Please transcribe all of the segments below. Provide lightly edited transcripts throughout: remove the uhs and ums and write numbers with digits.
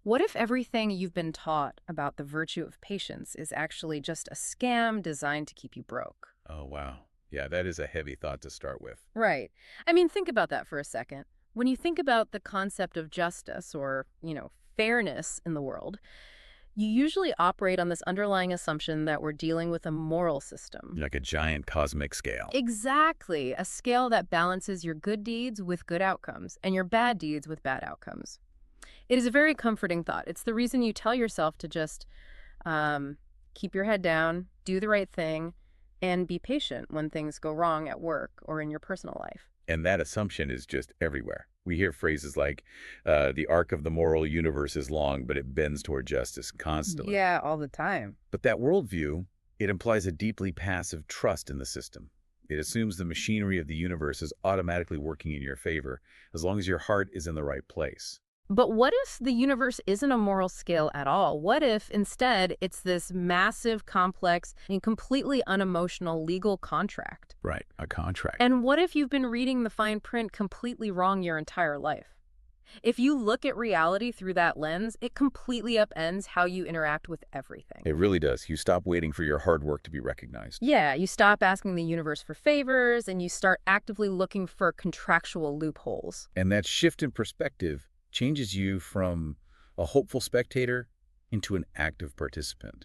What if everything you've been taught about the virtue of patience is actually just a scam designed to keep you broke? Oh, wow. Yeah, that is a heavy thought to start with. Right. I mean, think about that for a second. When you think about the concept of justice or, fairness in the world, you usually operate on this underlying assumption that we're dealing with a moral system. Like a giant cosmic scale. Exactly. A scale that balances your good deeds with good outcomes and your bad deeds with bad outcomes. It is a very comforting thought. It's the reason you tell yourself to just um, keep your head down, do the right thing, and be patient when things go wrong at work or in your personal life. And that assumption is just everywhere. We hear phrases like, the arc of the moral universe is long, but it bends toward justice constantly. Yeah, all the time. But that worldview, it implies a deeply passive trust in the system. It assumes the machinery of the universe is automatically working in your favor as long as your heart is in the right place. But what if the universe isn't a moral scale at all? What if instead it's this massive, complex, and completely unemotional legal contract? Right, a contract. And what if you've been reading the fine print completely wrong your entire life? If you look at reality through that lens, it completely upends how you interact with everything. It really does. You stop waiting for your hard work to be recognized. Yeah, you stop asking the universe for favors and you start actively looking for contractual loopholes. And that shift in perspective changes you from a hopeful spectator into an active participant.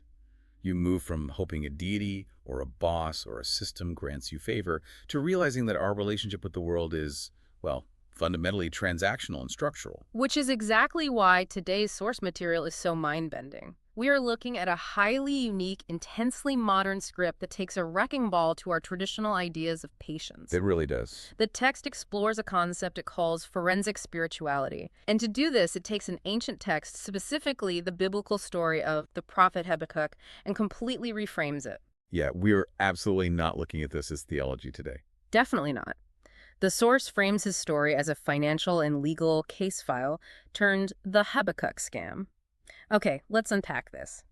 You move from hoping a deity or a boss or a system grants you favor to realizing that our relationship with the world is, well, fundamentally transactional and structural. Which is exactly why today's source material is so mind-bending. We are looking at a highly unique, intensely modern script that takes a wrecking ball to our traditional ideas of patience. It really does. The text explores a concept it calls forensic spirituality. And to do this, it takes an ancient text, specifically the biblical story of the prophet Habakkuk, and completely reframes it. Yeah, we're absolutely not looking at this as theology today. Definitely not. The source frames his story as a financial and legal case file turned the Habakkuk scam. Okay, let's unpack this.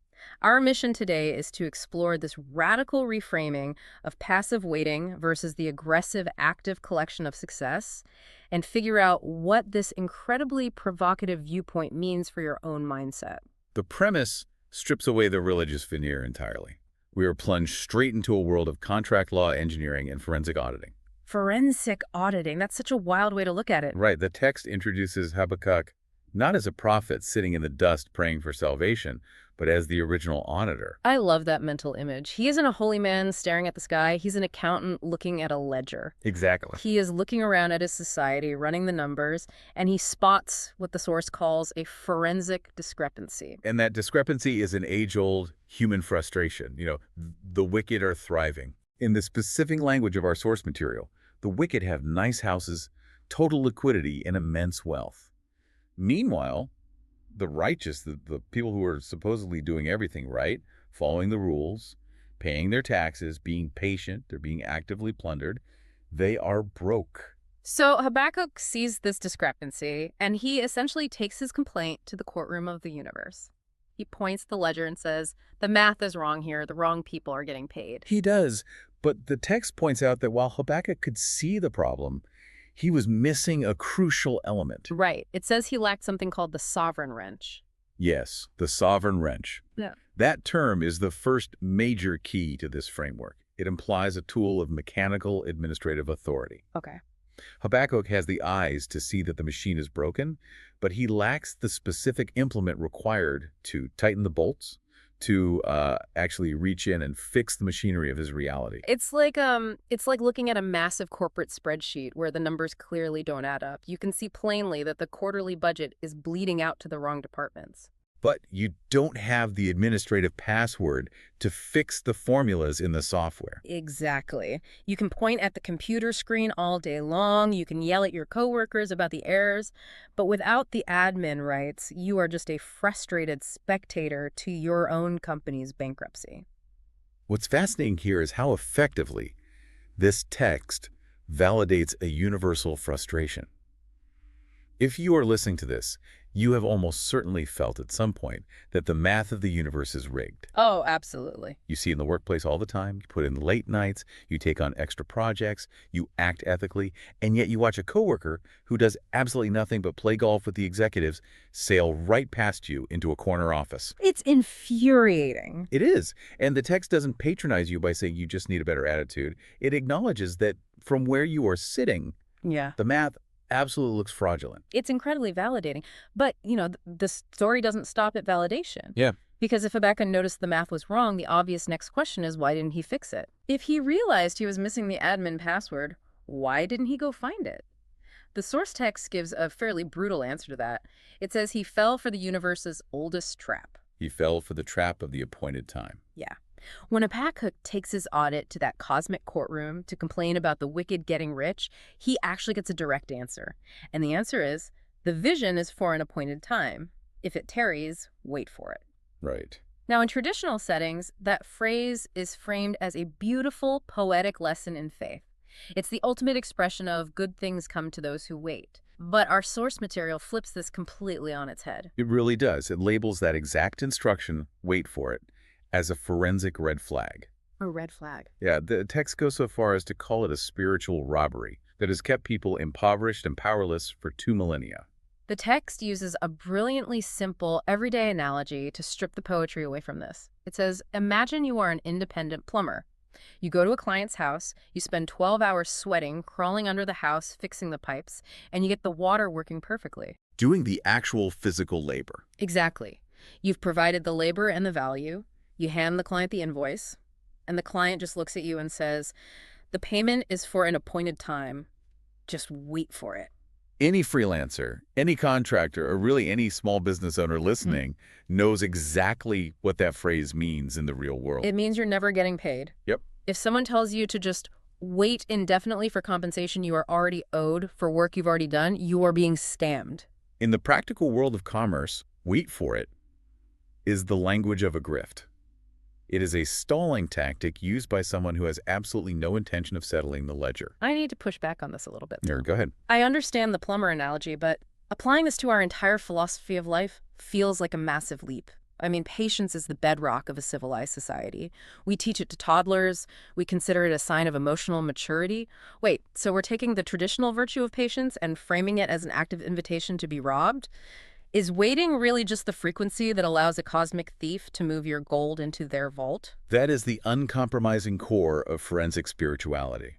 Our mission today is to explore this radical reframing of passive waiting versus the aggressive, active collection of success and figure out what this incredibly provocative viewpoint means for your own mindset. The premise strips away the religious veneer entirely. We are plunged straight into a world of contract law engineering and forensic auditing. Forensic auditing, that's such a wild way to look at it. Right, the text introduces Habakkuk not as a prophet sitting in the dust praying for salvation, but as the original auditor. I love that mental image. He isn't a holy man staring at the sky. He's an accountant looking at a ledger. Exactly. He is looking around at his society, running the numbers, and he spots what the source calls a forensic discrepancy. And that discrepancy is an age-old human frustration. The wicked are thriving. In the specific language of our source material, the wicked have nice houses, total liquidity, and immense wealth. Meanwhile, the righteous, the people who are supposedly doing everything right, following the rules, paying their taxes, being patient, they're being actively plundered, they are broke. So Habakkuk sees this discrepancy, and he essentially takes his complaint to the courtroom of the universe. He points to the ledger and says, the math is wrong here, the wrong people are getting paid. He does, but the text points out that while Habakkuk could see the problem, he was missing a crucial element. Right. It says he lacked something called the sovereign wrench. Yes, the sovereign wrench. Yeah. That term is the first major key to this framework. It implies a tool of mechanical administrative authority. Okay. Habakkuk has the eyes to see that the machine is broken, but he lacks the specific implement required to tighten the bolts, to actually reach in and fix the machinery of his reality. It's like looking at a massive corporate spreadsheet where the numbers clearly don't add up. You can see plainly that the quarterly budget is bleeding out to the wrong departments. But you don't have the administrative password to fix the formulas in the software. Exactly. You can point at the computer screen all day long, you can yell at your coworkers about the errors, but without the admin rights, you are just a frustrated spectator to your own company's bankruptcy. What's fascinating here is how effectively this text validates a universal frustration. If you are listening to this, you have almost certainly felt at some point that the math of the universe is rigged. Oh, absolutely. You see in the workplace all the time, you put in late nights, you take on extra projects, you act ethically, and yet you watch a coworker who does absolutely nothing but play golf with the executives sail right past you into a corner office. It's infuriating. It is. And the text doesn't patronize you by saying you just need a better attitude. It acknowledges that from where you are sitting, Yeah. the math absolutely looks fraudulent. It's incredibly validating. But, the story doesn't stop at validation. Yeah. Because if Habakkuk noticed the math was wrong, the obvious next question is, why didn't he fix it? If he realized he was missing the admin password, why didn't he go find it? The source text gives a fairly brutal answer to that. It says he fell for the universe's oldest trap. He fell for the trap of the appointed time. Yeah. When Habakkuk takes his audit to that cosmic courtroom to complain about the wicked getting rich, he actually gets a direct answer. And the answer is, the vision is for an appointed time. If it tarries, wait for it. Right. Now, in traditional settings, that phrase is framed as a beautiful, poetic lesson in faith. It's the ultimate expression of good things come to those who wait. But our source material flips this completely on its head. It really does. It labels that exact instruction, wait for it, as a forensic red flag. A red flag. Yeah, the text goes so far as to call it a spiritual robbery that has kept people impoverished and powerless for 2 millennia. The text uses a brilliantly simple, everyday analogy to strip the poetry away from this. It says, imagine you are an independent plumber. You go to a client's house, you spend 12 hours sweating, crawling under the house, fixing the pipes, and you get the water working perfectly. Doing the actual physical labor. Exactly. You've provided the labor and the value. You hand the client the invoice, and the client just looks at you and says, the payment is for an appointed time. Just wait for it. Any freelancer, any contractor, or really any small business owner listening knows exactly what that phrase means in the real world. It means you're never getting paid. Yep. If someone tells you to just wait indefinitely for compensation you are already owed for work you've already done, you are being scammed. In the practical world of commerce, wait for it is the language of a grift. It is a stalling tactic used by someone who has absolutely no intention of settling the ledger. I need to push back on this a little bit. Here, go ahead. I understand the plumber analogy, but applying this to our entire philosophy of life feels like a massive leap. I mean, patience is the bedrock of a civilized society. We teach it to toddlers. We consider it a sign of emotional maturity. Wait, so we're taking the traditional virtue of patience and framing it as an active invitation to be robbed? Is waiting really just the frequency that allows a cosmic thief to move your gold into their vault? That is the uncompromising core of forensic spirituality.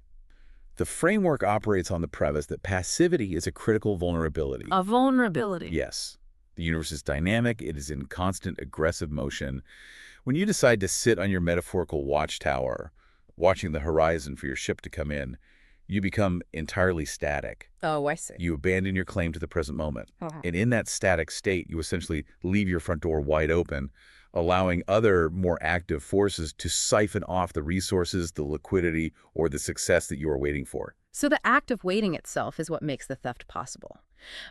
The framework operates on the premise that passivity is a critical vulnerability. A vulnerability. Yes. The universe is dynamic. It is in constant aggressive motion. When you decide to sit on your metaphorical watchtower, watching the horizon for your ship to come in, you become entirely static. Oh, I see. You abandon your claim to the present moment. Uh-huh. And in that static state, you essentially leave your front door wide open, allowing other more active forces to siphon off the resources, the liquidity, or the success that you are waiting for. So the act of waiting itself is what makes the theft possible.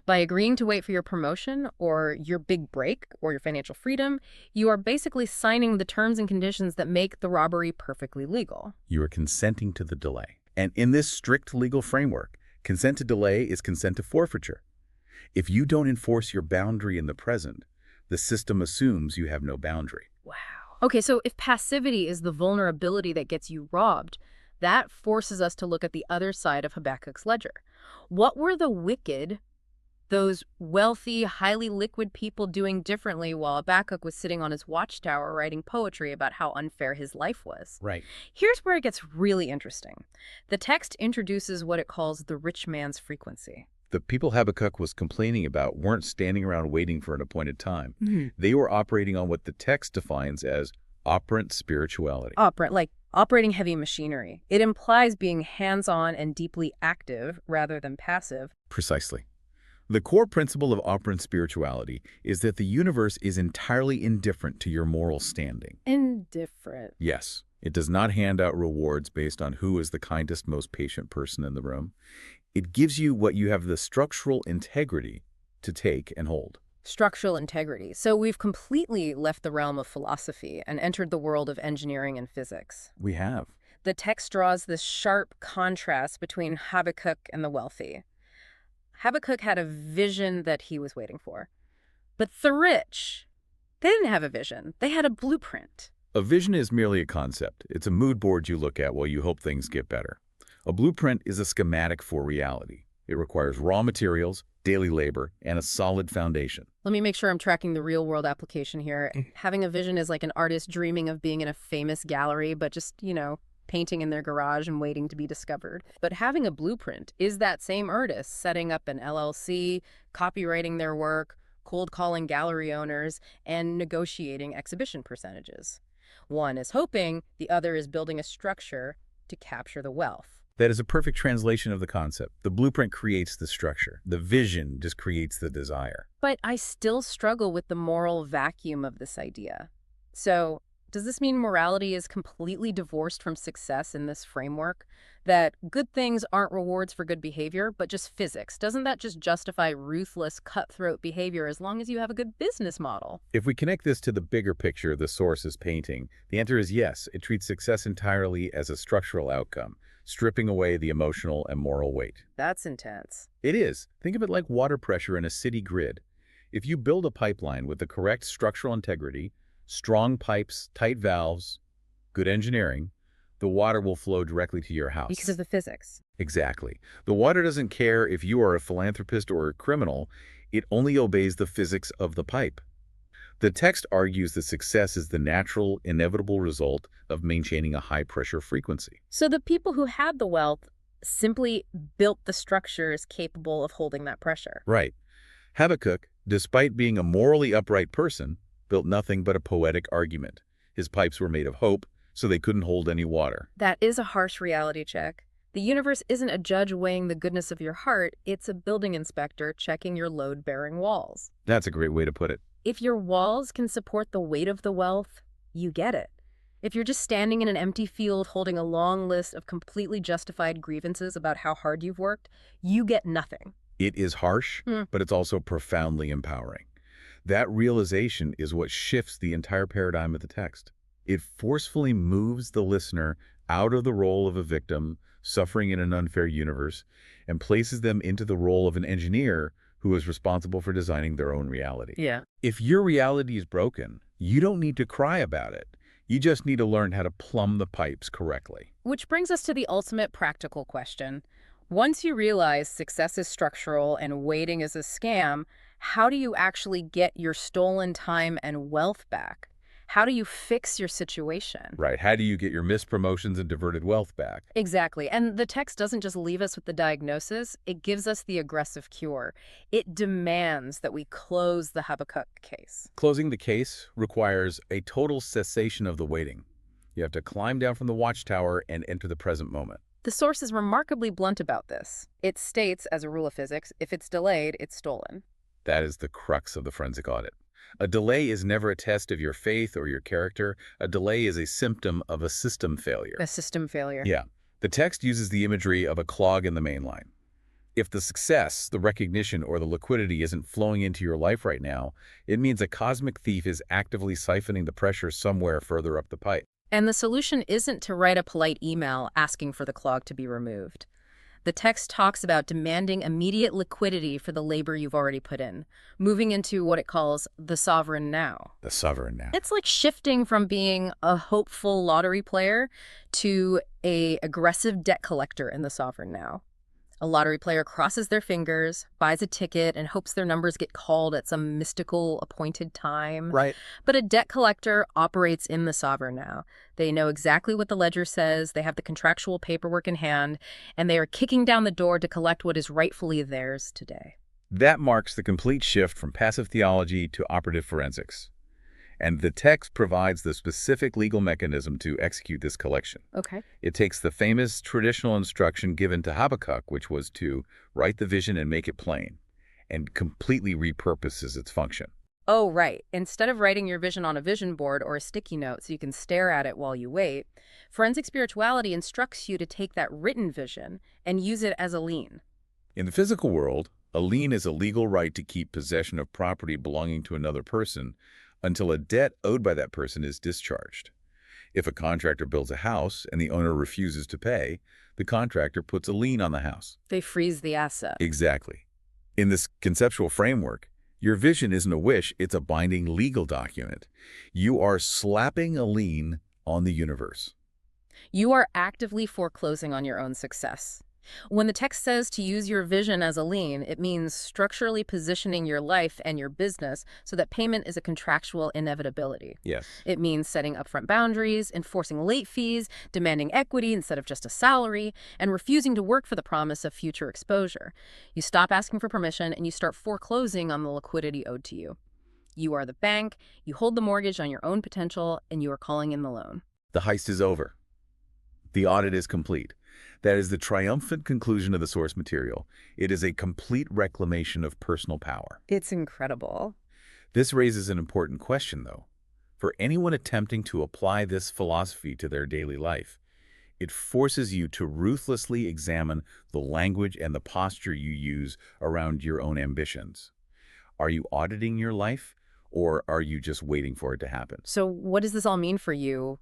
By agreeing to wait for your promotion or your big break or your financial freedom, you are basically signing the terms and conditions that make the robbery perfectly legal. You are consenting to the delay. And in this strict legal framework, consent to delay is consent to forfeiture. If you don't enforce your boundary in the present, the system assumes you have no boundary. Wow. Okay, so if passivity is the vulnerability that gets you robbed, that forces us to look at the other side of Habakkuk's ledger. What were the wicked, those wealthy, highly liquid people doing differently while Habakkuk was sitting on his watchtower writing poetry about how unfair his life was? Right. Here's where it gets really interesting. The text introduces what it calls the rich man's frequency. The people Habakkuk was complaining about weren't standing around waiting for an appointed time. Mm-hmm. They were operating on what the text defines as operant spirituality. Like operating heavy machinery. It implies being hands-on and deeply active rather than passive. Precisely. The core principle of operant spirituality is that the universe is entirely indifferent to your moral standing. Indifferent. Yes, it does not hand out rewards based on who is the kindest, most patient person in the room. It gives you what you have the structural integrity to take and hold. Structural integrity. So we've completely left the realm of philosophy and entered the world of engineering and physics. We have. The text draws this sharp contrast between Habakkuk and the wealthy. Habakkuk had a vision that he was waiting for. But the rich, they didn't have a vision. They had a blueprint. A vision is merely a concept. It's a mood board you look at while you hope things get better. A blueprint is a schematic for reality. It requires raw materials, daily labor, and a solid foundation. Let me make sure I'm tracking the real-world application here. Having a vision is like an artist dreaming of being in a famous gallery, but just, painting in their garage and waiting to be discovered. But having a blueprint is that same artist setting up an LLC, copywriting their work, cold calling gallery owners, and negotiating exhibition percentages. One is hoping, the other is building a structure to capture the wealth. That is a perfect translation of the concept. The blueprint creates the structure. The vision just creates the desire. But I still struggle with the moral vacuum of this idea. So, does this mean morality is completely divorced from success in this framework? That good things aren't rewards for good behavior, but just physics? Doesn't that just justify ruthless, cutthroat behavior as long as you have a good business model? If we connect this to the bigger picture the source is painting, the answer is yes. It treats success entirely as a structural outcome, stripping away the emotional and moral weight. That's intense. It is. Think of it like water pressure in a city grid. If you build a pipeline with the correct structural integrity, strong pipes, tight valves, good engineering, the water will flow directly to your house. Because of the physics. Exactly. The water doesn't care if you are a philanthropist or a criminal. It only obeys the physics of the pipe. The text argues that success is the natural, inevitable result of maintaining a high-pressure frequency. So the people who had the wealth simply built the structures capable of holding that pressure. Right. Habakkuk, despite being a morally upright person, built nothing but a poetic argument. His pipes were made of hope, so they couldn't hold any water. That is a harsh reality check. The universe isn't a judge weighing the goodness of your heart, it's a building inspector checking your load-bearing walls. That's a great way to put it. If your walls can support the weight of the wealth, you get it. If you're just standing in an empty field holding a long list of completely justified grievances about how hard you've worked, you get nothing. It is harsh, but it's also profoundly empowering. That realization is what shifts the entire paradigm of the text. It forcefully moves the listener out of the role of a victim suffering in an unfair universe and places them into the role of an engineer who is responsible for designing their own reality. Yeah. If your reality is broken, you don't need to cry about it. You just need to learn how to plumb the pipes correctly. Which brings us to the ultimate practical question. Once you realize success is structural and waiting is a scam, how do you actually get your stolen time and wealth back? How do you fix your situation? Right. How do you get your missed promotions and diverted wealth back? Exactly. And the text doesn't just leave us with the diagnosis, it gives us the aggressive cure. It demands that we close the Habakkuk case. Closing the case requires a total cessation of the waiting. You have to climb down from the watchtower and enter the present moment. The source is remarkably blunt about this. It states, as a rule of physics, if it's delayed, it's stolen. That is the crux of the forensic audit. A delay is never a test of your faith or your character. A delay is a symptom of a system failure. A system failure. Yeah. The text uses the imagery of a clog in the main line. If the success, the recognition, or the liquidity isn't flowing into your life right now, it means a cosmic thief is actively siphoning the pressure somewhere further up the pipe. And the solution isn't to write a polite email asking for the clog to be removed. The text talks about demanding immediate liquidity for the labor you've already put in, moving into what it calls the sovereign now. The sovereign now. It's like shifting from being a hopeful lottery player to an aggressive debt collector in the sovereign now. A lottery player crosses their fingers, buys a ticket, and hopes their numbers get called at some mystical appointed time. Right. But a debt collector operates in the sovereign now. They know exactly what the ledger says, they have the contractual paperwork in hand, and they are kicking down the door to collect what is rightfully theirs today. That marks the complete shift from passive theology to operative forensics. And the text provides the specific legal mechanism to execute this collection. Okay. It takes the famous traditional instruction given to Habakkuk, which was to write the vision and make it plain, and completely repurposes its function. Oh, right. Instead of writing your vision on a vision board or a sticky note so you can stare at it while you wait, forensic spirituality instructs you to take that written vision and use it as a lien. In the physical world, a lien is a legal right to keep possession of property belonging to another person until a debt owed by that person is discharged. If a contractor builds a house and the owner refuses to pay, the contractor puts a lien on the house. They freeze the asset. Exactly. In this conceptual framework, your vision isn't a wish, it's a binding legal document. You are slapping a lien on the universe. You are actively foreclosing on your own success. When the text says to use your vision as a lien, it means structurally positioning your life and your business so that payment is a contractual inevitability. Yes. It means setting upfront boundaries, enforcing late fees, demanding equity instead of just a salary, and refusing to work for the promise of future exposure. You stop asking for permission and you start foreclosing on the liquidity owed to you. You are the bank, you hold the mortgage on your own potential, and you are calling in the loan. The heist is over. The audit is complete. That is the triumphant conclusion of the source material. It is a complete reclamation of personal power. It's incredible. This raises an important question, though. For anyone attempting to apply this philosophy to their daily life, it forces you to ruthlessly examine the language and the posture you use around your own ambitions. Are you auditing your life, or are you just waiting for it to happen? So, what does this all mean for you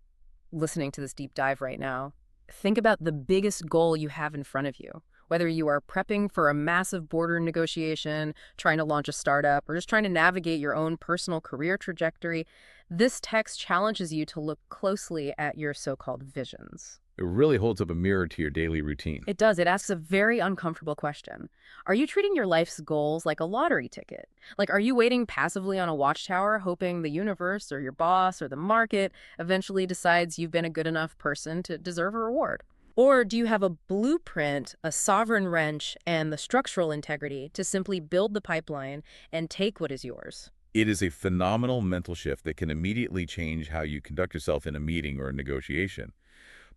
listening to this deep dive right now? Think about the biggest goal you have in front of you. Whether you are prepping for a massive border negotiation, trying to launch a startup, or just trying to navigate your own personal career trajectory, this text challenges you to look closely at your so-called visions. It really holds up a mirror to your daily routine. It does. It asks a very uncomfortable question. Are you treating your life's goals like a lottery ticket? Like, are you waiting passively on a watchtower, hoping the universe or your boss or the market eventually decides you've been a good enough person to deserve a reward? Or do you have a blueprint, a sovereign wrench, and the structural integrity to simply build the pipeline and take what is yours? It is a phenomenal mental shift that can immediately change how you conduct yourself in a meeting or a negotiation.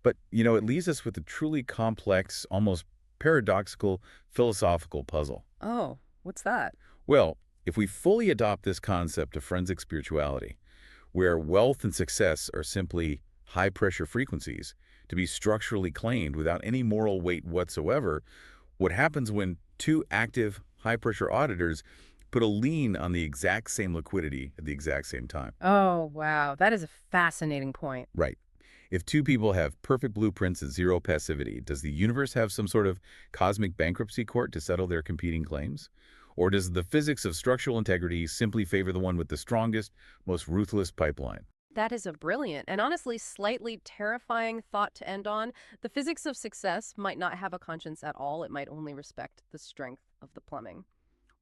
But, it leaves us with a truly complex, almost paradoxical, philosophical puzzle. Oh, what's that? Well, if we fully adopt this concept of forensic spirituality, where wealth and success are simply high-pressure frequencies to be structurally claimed without any moral weight whatsoever, what happens when two active, high-pressure auditors put a lien on the exact same liquidity at the exact same time? Oh, wow. That is a fascinating point. Right. If two people have perfect blueprints and zero passivity, does the universe have some sort of cosmic bankruptcy court to settle their competing claims? Or does the physics of structural integrity simply favor the one with the strongest, most ruthless pipeline? That is a brilliant and honestly slightly terrifying thought to end on. The physics of success might not have a conscience at all. It might only respect the strength of the plumbing.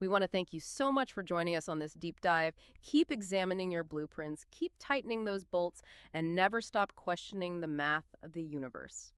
We want to thank you so much for joining us on this deep dive. Keep examining your blueprints, keep tightening those bolts, and never stop questioning the math of the universe.